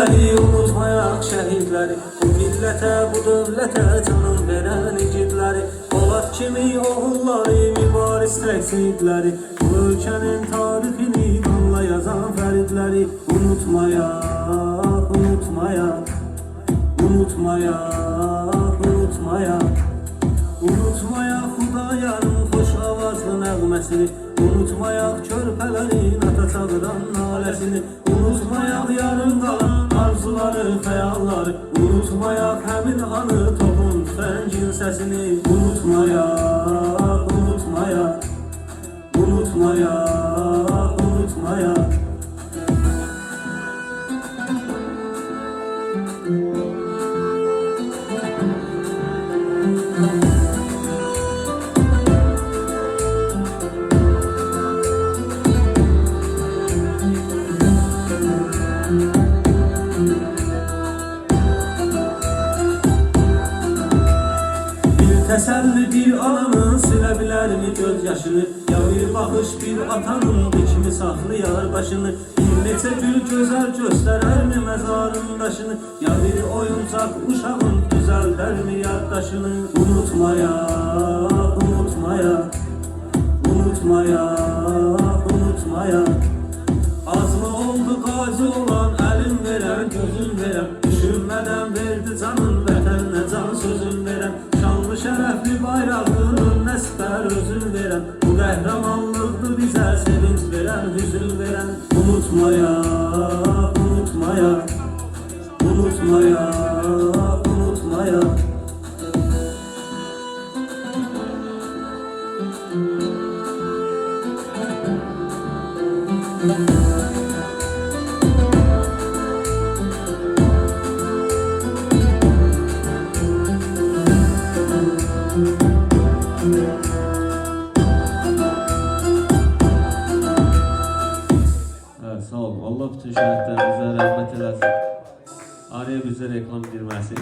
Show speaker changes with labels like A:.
A: Unutmayak şehitleri, bu millete, bu devlete canım veren igidleri, Polat kimi oğulları, mübaris reksitleri, bu ülkenin tarihini kanla yazan feridleri. Unutmayak, unutmayak, unutmayak, unutmayak, unutmayak Xudayarın xoş avazlı nəğməsini, unutmayak körpələrin ata çağıran naləsini, unutmayak yarın qalan arzuları, xəyalları, unutmayak həmin anı topun tüfəngin səsini. Unutmayak, unutmayak, unutmayak, unutmayak. Təsəlli bir ananın silə bilərmi göz yaşını, ya bir baxış bir atanın dikmi saxlayar başını, bir neçə gül gözəl göstərərmi məzarın daşını, ya bir oyuncaq uşağın düzəldərmi yaddaşını. Unutmayak, unutmayak, unutmayak, unutmayak. Az mı oldu qazi olan, əlim verən, gözüm verən, düşünmədən verdi canın vətəninə can sözüm verən, şanlı şərəfli bayrağının nəsbər özün verən, bu qəhrəmanlıqdır bizə sevinç verən, hüzün verən. Unutmayak, unutmayak, unutmayak, unutmayak.
B: Evet, sağ olun. Allah bütün şəhidlərimizə rəhmət eləsin. Araya bizə reklam girməsin.